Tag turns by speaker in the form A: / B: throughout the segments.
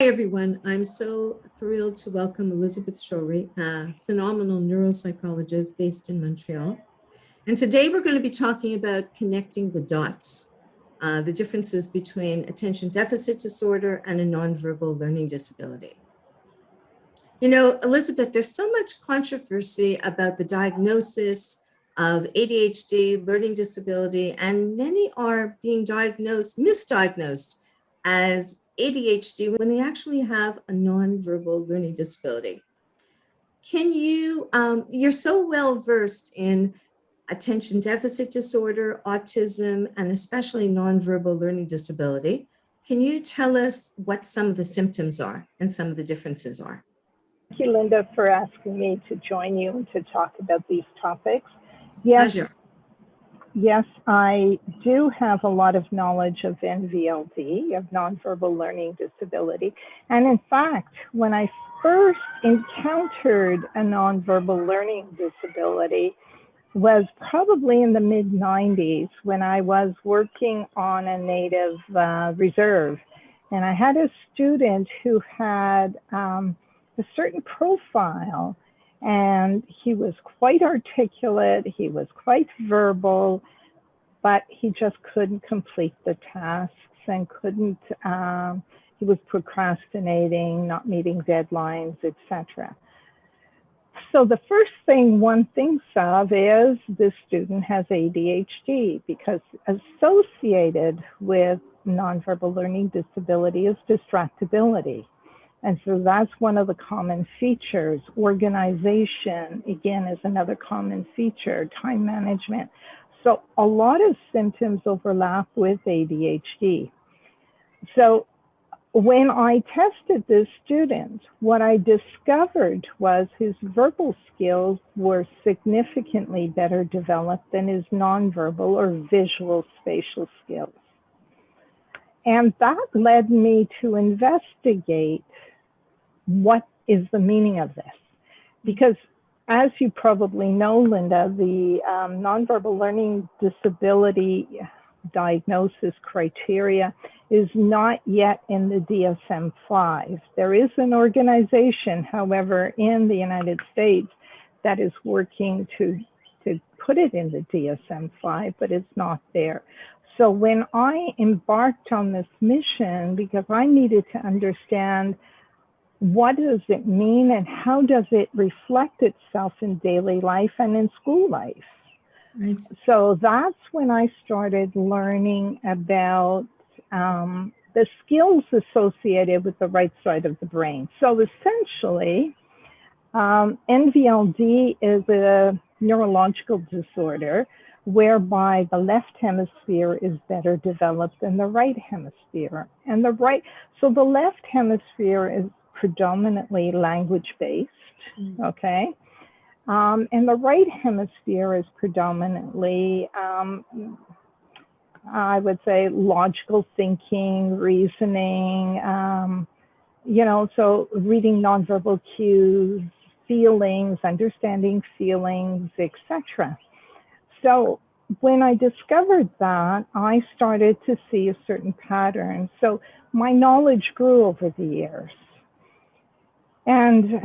A: Hi, everyone. I'm so thrilled to welcome Elizabeth Shoiry, a phenomenal neuropsychologist based in Montreal. And today we're going to be talking about connecting the dots, the differences between attention deficit disorder and a nonverbal learning disability. You know, Elizabeth, there's so much controversy about the diagnosis of ADHD, learning disability, and many are being misdiagnosed as ADHD when they actually have a nonverbal learning disability. You're so well versed in attention deficit disorder, autism, and especially nonverbal learning disability. Can you tell us what some of the symptoms are and some of the differences are?
B: Thank you, Linda, for asking me to join you and to talk about these topics. Yes,
A: Pleasure.
B: yes, I do have a lot of knowledge of NVLD, of nonverbal learning disability. And in fact, when I first encountered a nonverbal learning disability was probably in the mid-90s when I was working on a native reserve. And I had a student who had a certain profile, and he was quite articulate, he was quite verbal, but he just couldn't complete the tasks and he was procrastinating, not meeting deadlines, etc. So the first thing one thinks of is this student has ADHD, because associated with nonverbal learning disability is distractibility. And so that's one of the common features. Organization, again, is another common feature, time management. So a lot of symptoms overlap with ADHD. So when I tested this student, what I discovered was his verbal skills were significantly better developed than his nonverbal or visual spatial skills. And that led me to investigate what is the meaning of this. Because as you probably know, Linda, the nonverbal learning disability diagnosis criteria is not yet in the DSM-5. There is an organization, however, in the United States that is working to put it in the DSM-5, but it's not there. So when I embarked on this mission, because I needed to understand what does it mean and how does it reflect itself in daily life and in school life? Right. So that's when I started learning about the skills associated with the right side of the brain. So essentially, NVLD is a neurological disorder whereby the left hemisphere is better developed than the right hemisphere. And so the left hemisphere is predominantly language-based, okay? And the right hemisphere is predominantly, I would say, logical thinking, reasoning, so reading nonverbal cues, feelings, understanding feelings, etc. So when I discovered that, I started to see a certain pattern. So my knowledge grew over the years. And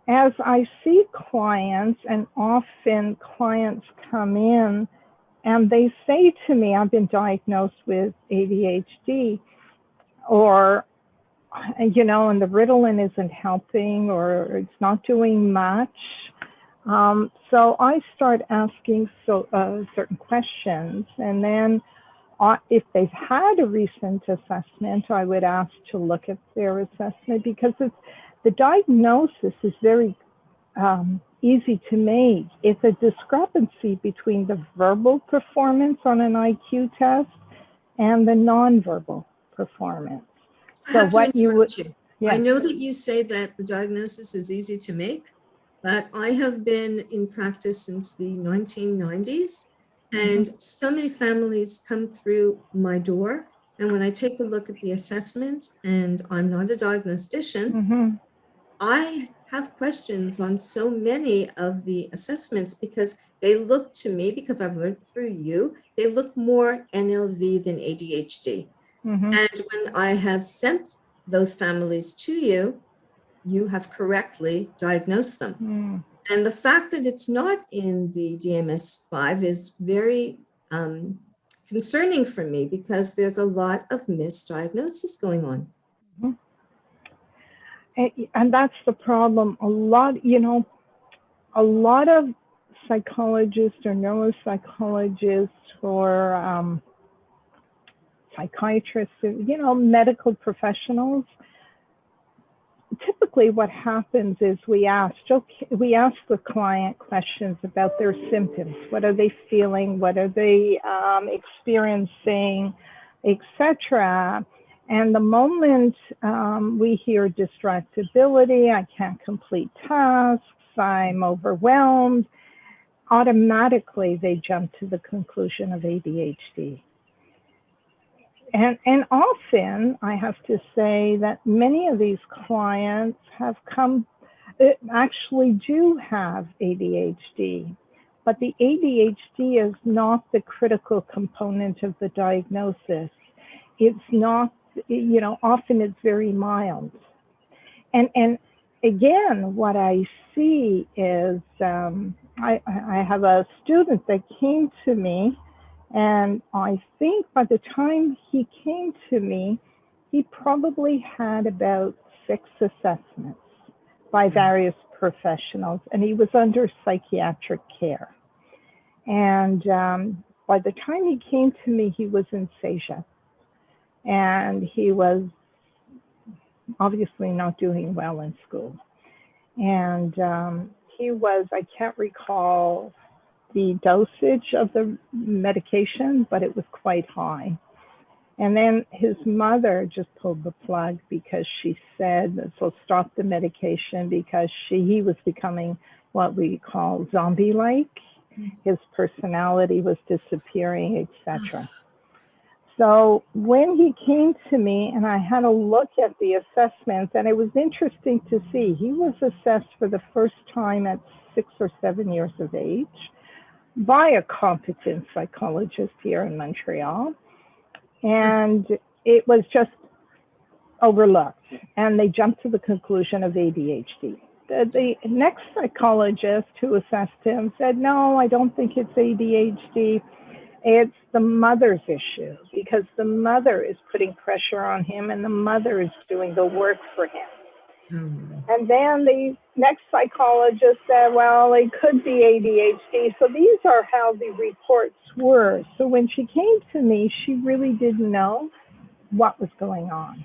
B: as I see clients, and often clients come in and they say to me, I've been diagnosed with ADHD, or, and the Ritalin isn't helping, or it's not doing much. So I start asking certain questions, and then if they've had a recent assessment, I would ask to look at their assessment, because the diagnosis is very easy to make. It's a discrepancy between the verbal performance on an IQ test and the nonverbal performance.
A: So what you would, yeah. I know that you say that the diagnosis is easy to make, but I have been in practice since the 1990s, and so many families come through my door. And when I take a look at the assessment, and I'm not a diagnostician, I have questions on so many of the assessments, because they look to me, because I've learned through you, they look more NLV than ADHD. And when I have sent those families to you, you have correctly diagnosed them.
B: Mm.
A: And the fact that it's not in the DMS-5 is very concerning for me, because there's a lot of misdiagnosis going on.
B: Mhm. And that's the problem. A lot of psychologists or neuropsychologists or psychiatrists, medical professionals, typically what happens is we ask the client questions about their symptoms. What are they feeling? What are they experiencing, etc. And the moment we hear distractibility, I can't complete tasks, I'm overwhelmed, automatically they jump to the conclusion of ADHD. And often I have to say that many of these clients actually do have ADHD, but the ADHD is not the critical component of the diagnosis. It's not, often it's very mild. And again, what I see is I have a student that came to me, and I think by the time he came to me, he probably had about 6 assessments by various professionals, and he was under psychiatric care. And by the time he came to me, he was in seizure, and he was obviously not doing well in school. And he was, I can't recall the dosage of the medication, but it was quite high. And then his mother just pulled the plug because she said, so stop the medication, because he was becoming what we call zombie-like. His personality was disappearing, etc. So when he came to me and I had a look at the assessments, and it was interesting to see, he was assessed for the first time at 6 or 7 years of age by a competent psychologist here in Montreal. And it was just overlooked, and they jumped to the conclusion of ADHD. The next psychologist who assessed him said, no, I don't think it's ADHD. It's the mother's issue, because the mother is putting pressure on him and the mother is doing the work for him. And then the next psychologist said, well, it could be ADHD. So these are how the reports were. So when she came to me, she really didn't know what was going on.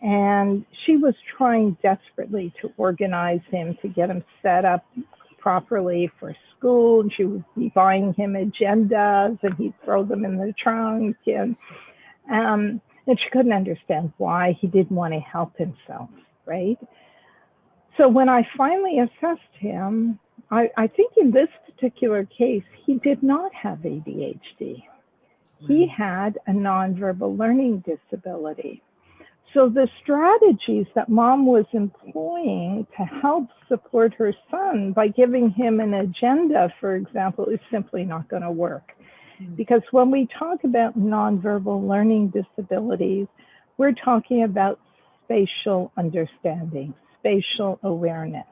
B: And she was trying desperately to organize him, to get him set up properly for school. And she would be buying him agendas, and he'd throw them in the trunk. And she couldn't understand why he didn't want to help himself, right? So when I finally assessed him, I think in this particular case, he did not have ADHD. He had a nonverbal learning disability. So the strategies that mom was employing to help support her son by giving him an agenda, for example, is simply not going to work. Because when we talk about nonverbal learning disabilities, we're talking about spatial understanding, spatial awareness.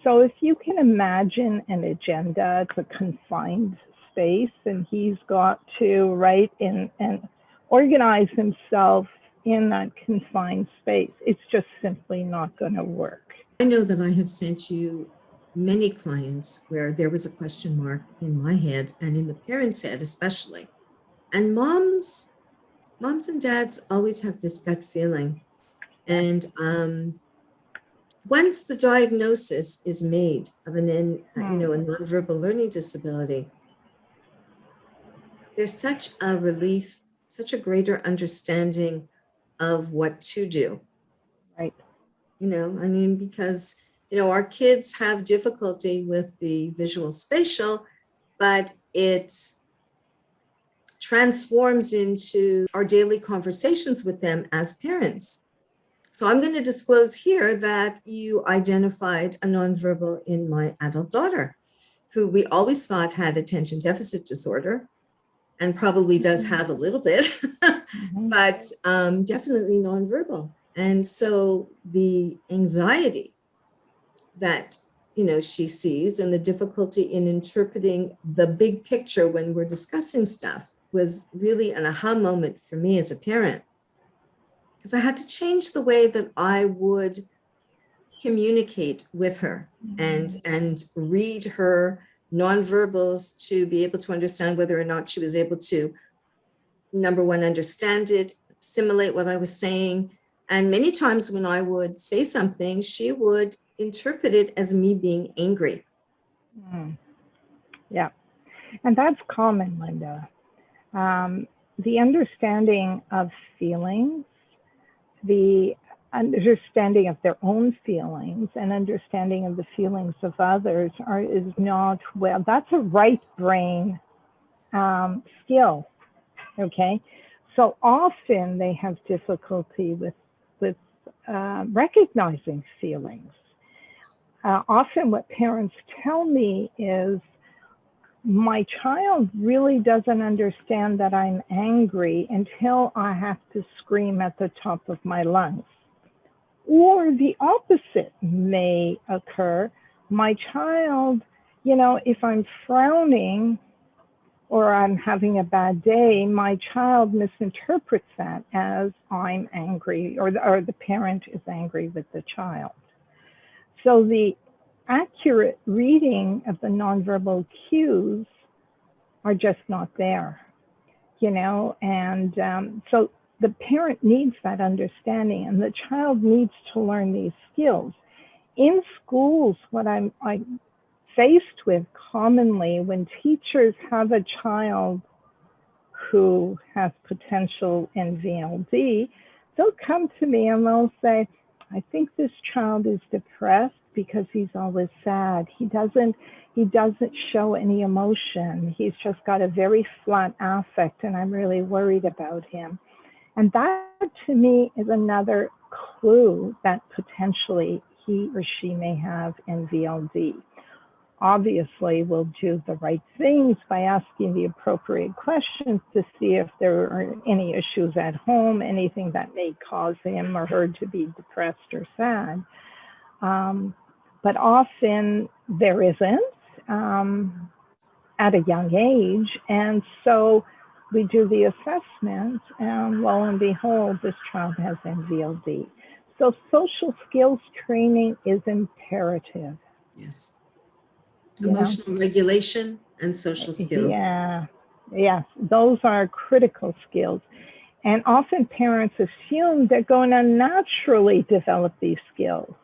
B: So if you can imagine an agenda, it's a confined space, and he's got to write in and organize himself in that confined space. It's just simply not going to work.
A: I know that I have sent you many clients where there was a question mark in my head and in the parents' head especially. And moms and dads always have this gut feeling. And once the diagnosis is made of a nonverbal learning disability, there's such a relief, such a greater understanding of what to do.
B: Right.
A: Because, our kids have difficulty with the visual spatial, but it transforms into our daily conversations with them as parents. So I'm going to disclose here that you identified a nonverbal in my adult daughter, who we always thought had attention deficit disorder. and probably does have a little bit,
B: Mhm.
A: but definitely nonverbal. And so the anxiety that she sees and the difficulty in interpreting the big picture when we're discussing stuff was really an aha moment for me as a parent, because I had to change the way that I would communicate with her and read her nonverbals to be able to understand whether or not she was able to, number one, understand it, assimilate what I was saying. And many times when I would say something, she would interpret it as me being angry.
B: Mm. Yeah, and that's common, Linda. The understanding of feelings, the understanding of their own feelings and understanding of the feelings of others is not well. That's a right brain skill, okay? So often they have difficulty with recognizing feelings. Often what parents tell me is, my child really doesn't understand that I'm angry until I have to scream at the top of my lungs. Or the opposite may occur. My child, if I'm frowning or I'm having a bad day, my child misinterprets that as I'm angry, or the parent is angry with the child. So the accurate reading of the nonverbal cues are just not there, and so the parent needs that understanding, and the child needs to learn these skills. In schools, what I'm faced with commonly when teachers have a child who has potential NVLD, they'll come to me and they'll say, I think this child is depressed because he's always sad. He doesn't show any emotion. He's just got a very flat affect, and I'm really worried about him. And that to me is another clue that potentially he or she may have NVLD. Obviously, we'll do the right things by asking the appropriate questions to see if there are any issues at home, anything that may cause him or her to be depressed or sad. But often there isn't at a young age. And so we do the assessment, and lo and behold, this child has NVLD. So social skills training is imperative.
A: Yes. Emotional regulation and social skills.
B: Yeah, yes, those are critical skills. And often parents assume they're going to naturally develop these skills.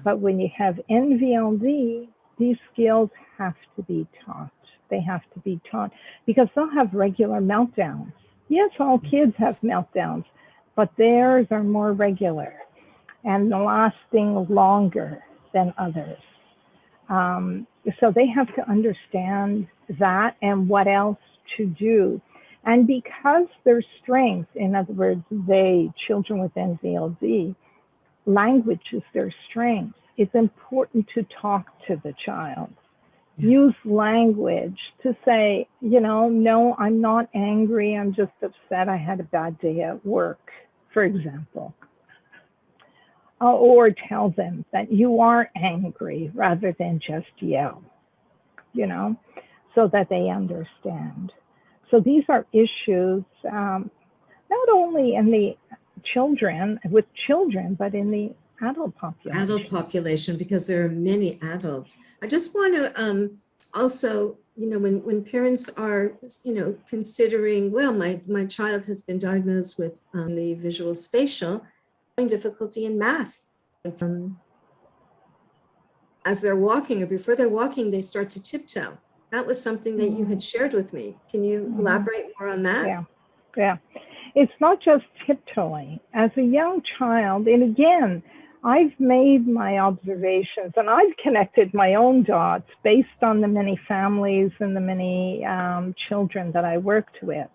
B: But when you have NVLD, these skills have to be taught. They have to be taught because they'll have regular meltdowns. Yes, all kids have meltdowns, but theirs are more regular and lasting longer than others. So they have to understand that and what else to do. And because their strength, in other words, children with NVLD, language is their strength. It's important to talk to the child. Yes. Use language to say, no, I'm not angry. I'm just upset. I had a bad day at work, for example. Or tell them that you are angry rather than just yell, so that they understand. So these are issues not only in the children, but in the adult population.
A: Adult population, because there are many adults. I just want to also, when parents are, considering, well, my child has been diagnosed with the visual spatial, difficulty in math. As they're walking or before they're walking, they start to tiptoe. That was something that you had shared with me. Can you elaborate more on that?
B: Yeah. It's not just tiptoeing. As a young child, and again, I've made my observations and I've connected my own dots based on the many families and the many children that I worked with.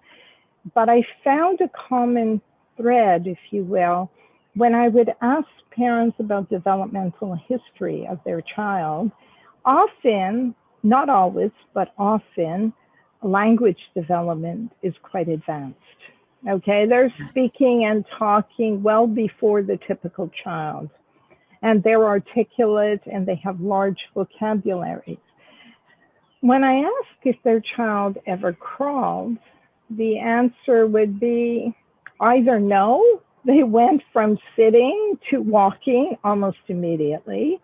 B: But I found a common thread, if you will, when I would ask parents about developmental history of their child. Often, not always, but often, language development is quite advanced. Okay, they're speaking and talking well before the typical child, and they're articulate and they have large vocabularies. When I ask if their child ever crawled, the answer would be either no, they went from sitting to walking almost immediately,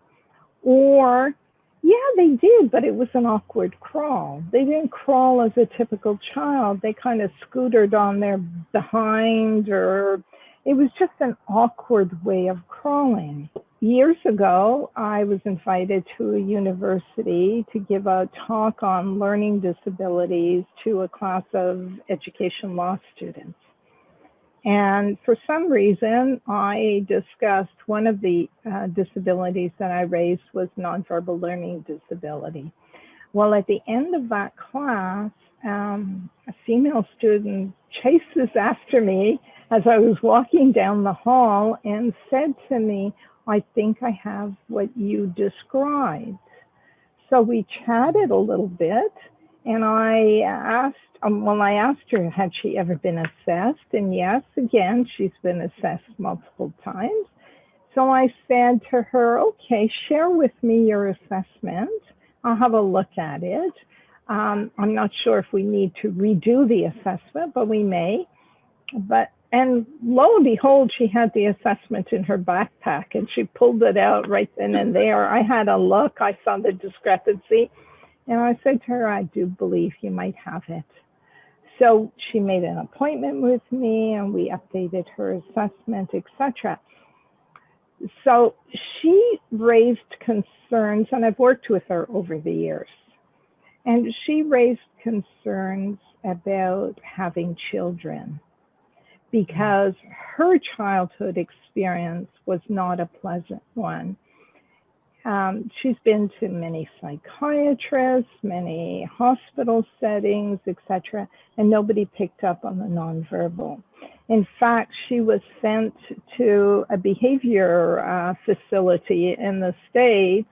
B: or yeah, they did, but it was an awkward crawl. They didn't crawl as a typical child. They kind of scootered on their behind, or it was just an awkward way of crawling. Years ago, I was invited to a university to give a talk on learning disabilities to a class of education law students. And for some reason, I discussed one of the disabilities that I raised was nonverbal learning disability. Well, at the end of that class, a female student chases after me as I was walking down the hall and said to me, "I think I have what you described." So we chatted a little bit, and I asked her, had she ever been assessed? And yes, again, she's been assessed multiple times. So I said to her, okay, share with me your assessment. I'll have a look at it. I'm not sure if we need to redo the assessment, but we may. And lo and behold, she had the assessment in her backpack and she pulled it out right then and there. I had a look, I saw the discrepancy, and I said to her, I do believe you might have it. So she made an appointment with me and we updated her assessment, etc. So she raised concerns, and I've worked with her over the years, and she raised concerns about having children because her childhood experience was not a pleasant one. She's been to many psychiatrists, many hospital settings, etc., and nobody picked up on the nonverbal. In fact, she was sent to a behavior facility in the States,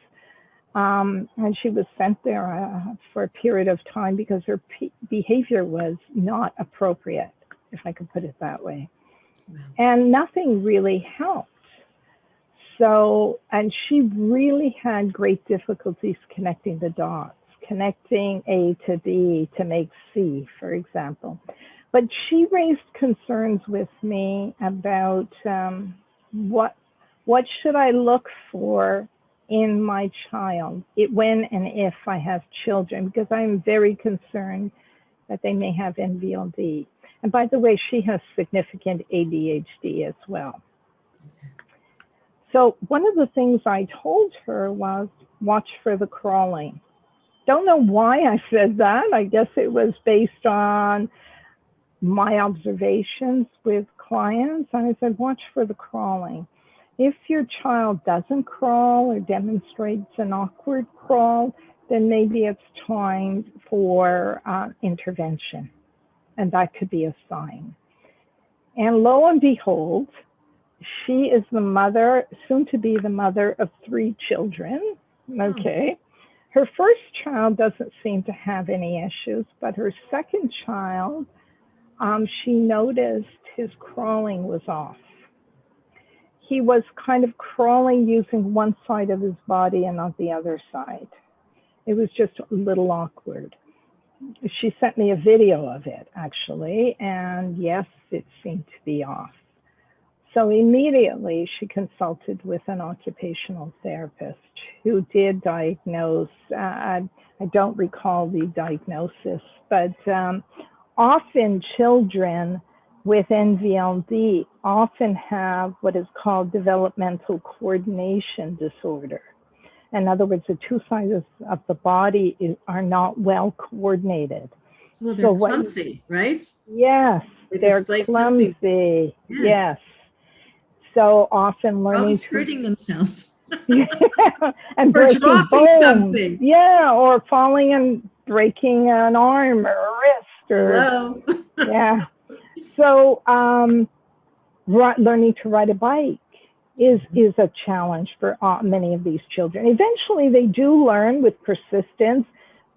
B: and she was sent there for a period of time because her behavior was not appropriate, if I could put it that way. Wow. And nothing really helped. So, and she really had great difficulties connecting the dots, connecting A to B to make C, for example. But she raised concerns with me about what should I look for in my child, when and if I have children, because I'm very concerned that they may have NVLD. And by the way, she has significant ADHD as well. So one of the things I told her was watch for the crawling. Don't know why I said that. I guess it was based on my observations with clients. And I said, watch for the crawling. If your child doesn't crawl or demonstrates an awkward crawl, then maybe it's time for intervention. And that could be a sign. And lo and behold, she is the mother, soon to be the mother of 3 children, okay? Her first child doesn't seem to have any issues, but her second child, she noticed his crawling was off. He was kind of crawling using one side of his body and not the other side. It was just a little awkward. She sent me a video of it, actually, and yes, it seemed to be off. So immediately she consulted with an occupational therapist who did diagnose, I don't recall the diagnosis, but often children with NVLD often have what is called developmental coordination disorder. In other words, the 2 sides of the body are not well coordinated.
A: Well, they're clumsy, right?
B: Yes, they're clumsy. Yes. So often learning
A: always hurting themselves.
B: And
A: or
B: breaking
A: dropping
B: bones.
A: Something.
B: Yeah, or falling and breaking an arm or a wrist. Or,
A: hello.
B: Yeah. So learning to ride a bike is a challenge for many of these children. Eventually they do learn with persistence,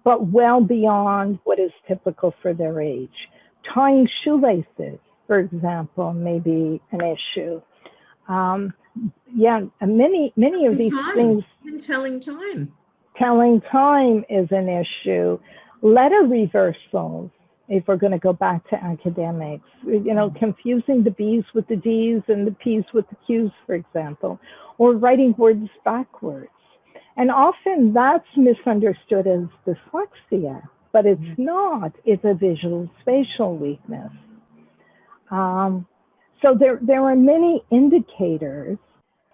B: but well beyond what is typical for their age. Tying shoelaces, for example, may be an issue. Yeah, many of these things.
A: And telling time.
B: Telling time is an issue. Letter reversals, if we're going to go back to academics, confusing the B's with the D's and the P's with the Q's, for example, or writing words backwards. And often that's misunderstood as dyslexia, but it's not. It's a visual spatial weakness. So there are many indicators.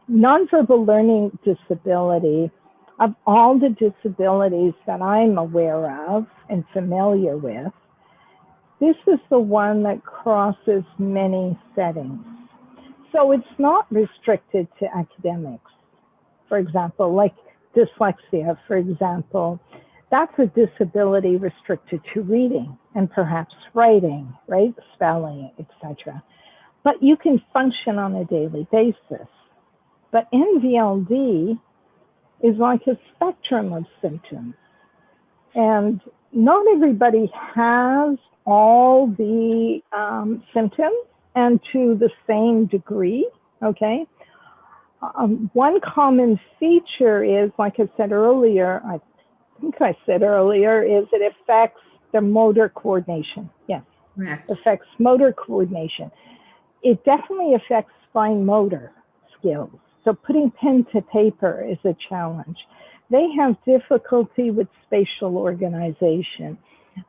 B: Nonverbal learning disability, of all the disabilities that I'm aware of and familiar with, this is the one that crosses many settings. So it's not restricted to academics. For example, like dyslexia, for example, that's a disability restricted to reading and perhaps writing, right? Spelling, etc. But you can function on a daily basis. But NVLD is like a spectrum of symptoms. And not everybody has all the symptoms and to the same degree, okay? One common feature is, like I said earlier, is it affects the motor coordination. Yes,
A: Correct.
B: Affects motor coordination. It definitely affects fine motor skills. So putting pen to paper is a challenge. They have difficulty with spatial organization.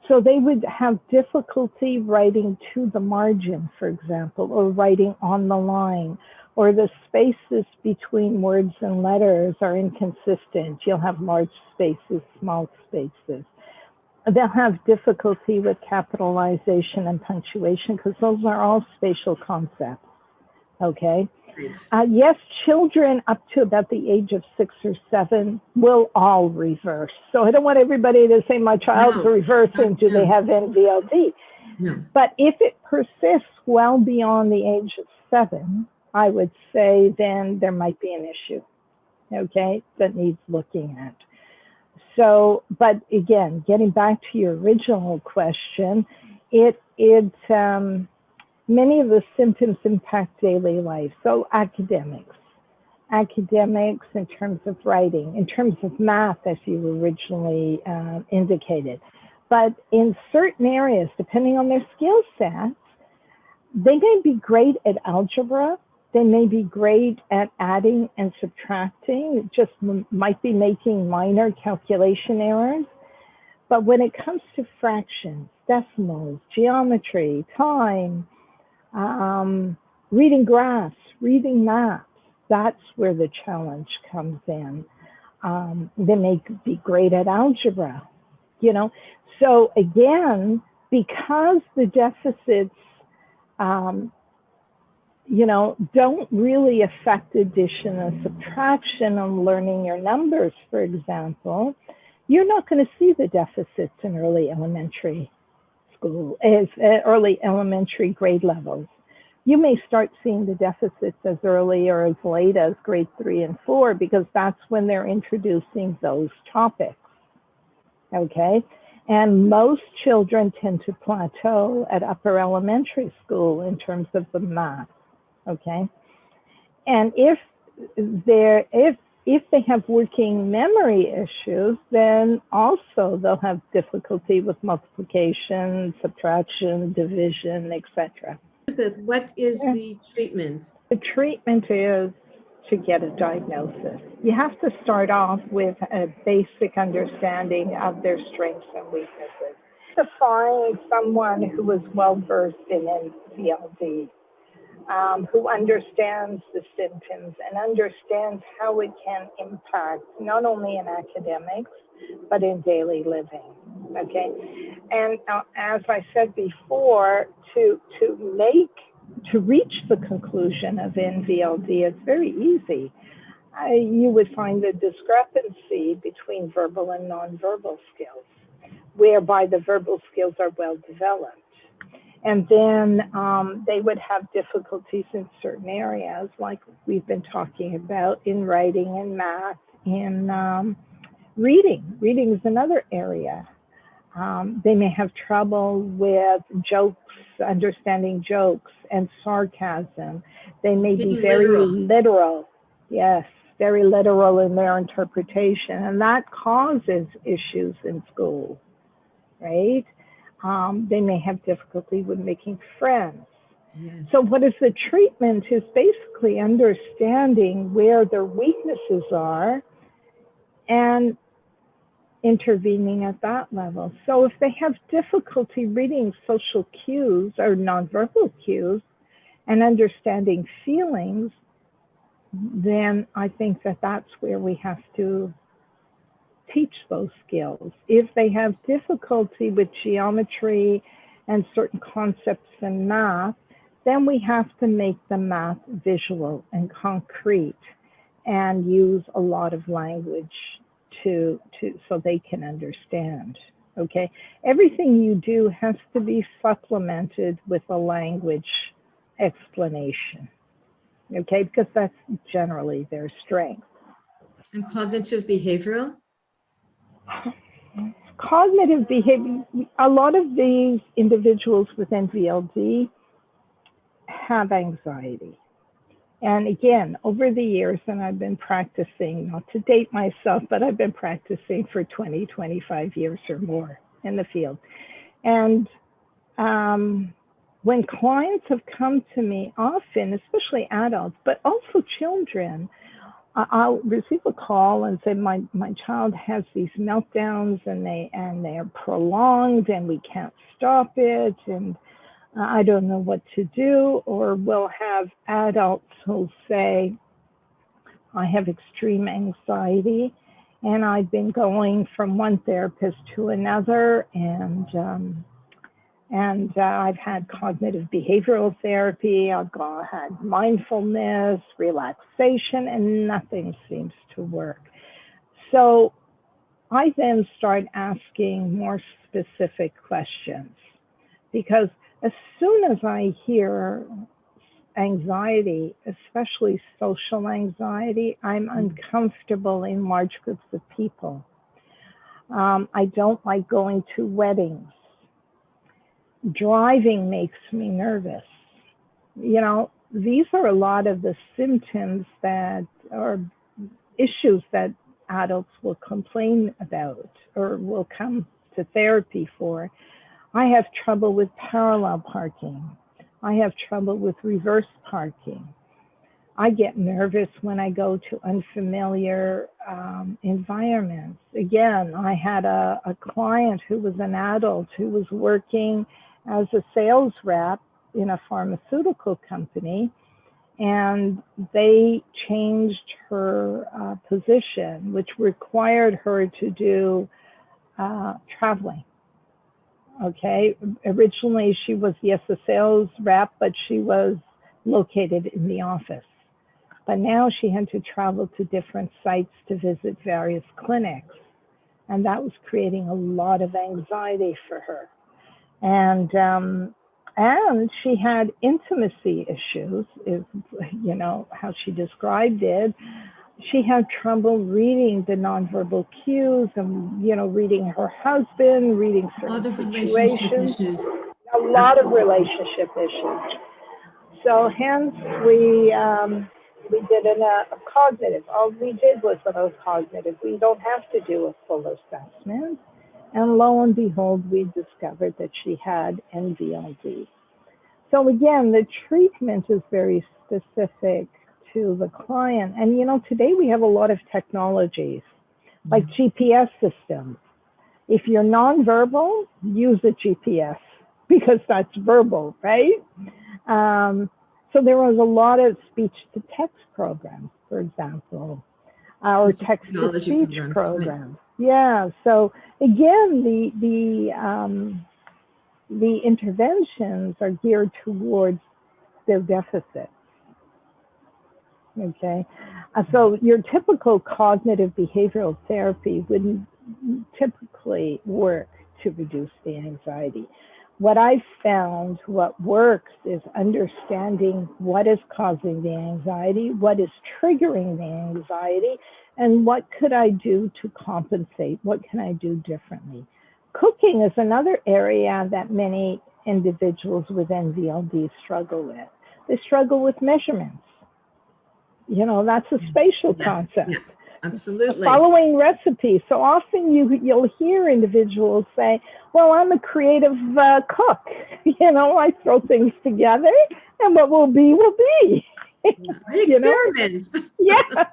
B: So they would have difficulty writing to the margin, for example, or writing on the line, or the spaces between words and letters are inconsistent. You'll have large spaces, small spaces. They'll have difficulty with capitalization and punctuation because those are all spatial concepts, okay? Yes, children up to about the age of 6 or 7 will all reverse. So I don't want everybody to say my child's reversing, do they have NVLD?
A: No.
B: But if it persists well beyond the age of 7, I would say then there might be an issue, okay, that needs looking at. So, but again, getting back to your original question, many of the symptoms impact daily life. So academics in terms of writing, in terms of math, as you originally indicated. But in certain areas, depending on their skill sets, they may be great at algebra. They may be great at adding and subtracting, just might be making minor calculation errors. But when it comes to fractions, decimals, geometry, time, reading graphs, reading maps, that's where the challenge comes in. They may be great at algebra, So again, because the deficits, don't really affect addition and subtraction on learning your numbers, for example, you're not going to see the deficits in early elementary school, early elementary grade levels. You may start seeing the deficits as early or as late as grade 3 and 4, because that's when they're introducing those topics, okay? And most children tend to plateau at upper elementary school in terms of the math, okay? And if they have working memory issues, then also they'll have difficulty with multiplication, subtraction, division, etc.
A: What is the treatment?
B: The treatment is to get a diagnosis. You have to start off with a basic understanding of their strengths and weaknesses. To find someone who is well-versed in NVLD, who understands the symptoms and understands how it can impact not only in academics, but in daily living, okay? And as I said before, to reach the conclusion of NVLD, it's very easy. You would find the discrepancy between verbal and nonverbal skills, whereby the verbal skills are well developed. And then they would have difficulties in certain areas, like we've been talking about, in writing and math, in Reading is another area. They may have trouble with jokes, understanding jokes and sarcasm. They may be
A: Being
B: very
A: literal.
B: literal. Yes, very literal in their interpretation. And that causes issues in school, right? They may have difficulty with making friends.
A: Yes.
B: So what is the treatment is basically understanding where their weaknesses are and intervening at that level. So if they have difficulty reading social cues or nonverbal cues and understanding feelings, then I think that that's where we have to teach those skills. If they have difficulty with geometry and certain concepts in math, then we have to make the math visual and concrete and use a lot of language so they can understand. Okay, everything you do has to be supplemented with a language explanation. Okay, because that's generally their strength.
A: And cognitive behavioral?
B: Cognitive behavior, a lot of these individuals with NVLD have anxiety. And again, over the years, and I've been practicing, not to date myself, but I've been practicing for 20, 25 years or more in the field. And when clients have come to me often, especially adults, but also children, I'll receive a call and say, my child has these meltdowns and they are prolonged and we can't stop it. And I don't know what to do. Or we'll have adults who'll say, I have extreme anxiety and I've been going from one therapist to another, and I've had cognitive behavioral therapy, I've had mindfulness, relaxation, and nothing seems to work. So I then start asking more specific questions, because as soon as I hear anxiety, especially social anxiety, I'm uncomfortable in large groups of people. I don't like going to weddings. Driving makes me nervous. You know, these are a lot of the symptoms that are issues that adults will complain about or will come to therapy for. I have trouble with parallel parking. I have trouble with reverse parking. I get nervous when I go to unfamiliar environments. Again, I had a client who was an adult who was working as a sales rep in a pharmaceutical company, and they changed her position, which required her to do traveling. Okay, originally she was, yes, a sales rep, but she was located in the office. But now she had to travel to different sites to visit various clinics. And that was creating a lot of anxiety for her. And she had intimacy issues, is, you know, how she described it. She had trouble reading the nonverbal cues and, you know, reading her husband, reading certain situations. A lot of relationship issues. So hence we did a cognitive. All we did was a cognitive. We don't have to do a full assessment. And lo and behold, we discovered that she had NVLD. So again, the treatment is very specific to the client. And you know, today we have a lot of technologies like GPS systems. If you're nonverbal, use a GPS because that's verbal, right? So there was a lot of speech to text programs, for example, or text to speech programs. Yeah. So again, the interventions are geared towards their deficits. Okay. So your typical cognitive behavioral therapy wouldn't typically work to reduce the anxiety. What I've found, what works is understanding what is causing the anxiety, what is triggering the anxiety, And what could I do to compensate? What can I do differently? Cooking is another area that many individuals with NVLD struggle with. They struggle with measurements. You know, that's a spatial concept.
A: Yeah, absolutely.
B: Following recipes. So often you'll hear individuals say, well, I'm a creative cook. You know, I throw things together and what will be, will be.
A: Yeah, I experiment.
B: Yeah.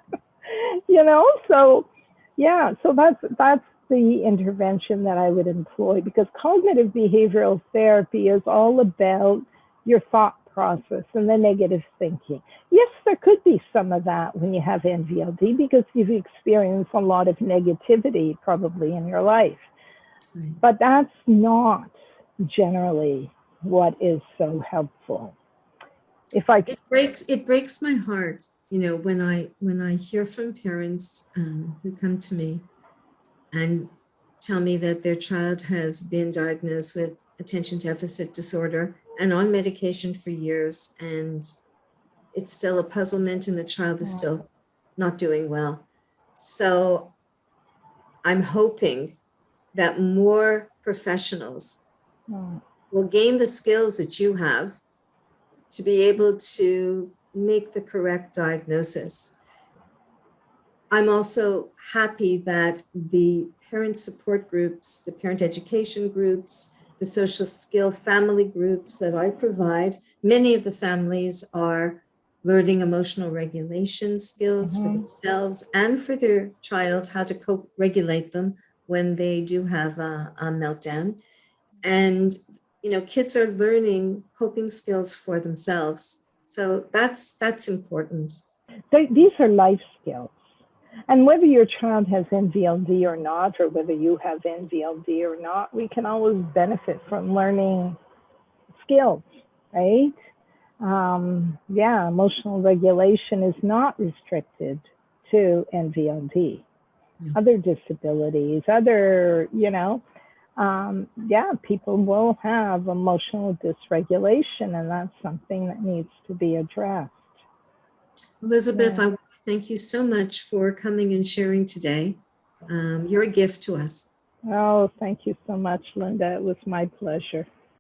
B: You know, so yeah, so that's the intervention that I would employ, because cognitive behavioral therapy is all about your thought process and the negative thinking. Yes, there could be some of that when you have NVLD because you've experienced a lot of negativity probably in your life.
A: Right.
B: But that's not generally what is so helpful.
A: It breaks my heart, you know, when I hear from parents who come to me and tell me that their child has been diagnosed with attention deficit disorder and on medication for years, and it's still a puzzlement and the child is still not doing well. So I'm hoping that more professionals will gain the skills that you have to be able to make the correct diagnosis. I'm also happy that the parent support groups, the parent education groups, the social skill family groups that I provide, many of the families are learning emotional regulation skills for themselves and for their child, how to co-regulate them when they do have a meltdown. And, you know, kids are learning coping skills for themselves. So that's important.
B: These are life skills. And whether your child has NVLD or not, or whether you have NVLD or not, we can always benefit from learning skills, right? Emotional regulation is not restricted to NVLD. Other disabilities, people will have emotional dysregulation, and that's something that needs to be addressed.
A: Elizabeth, I thank you so much for coming and sharing today. You're a gift to us.
B: Oh, thank you so much, Linda. It was my pleasure.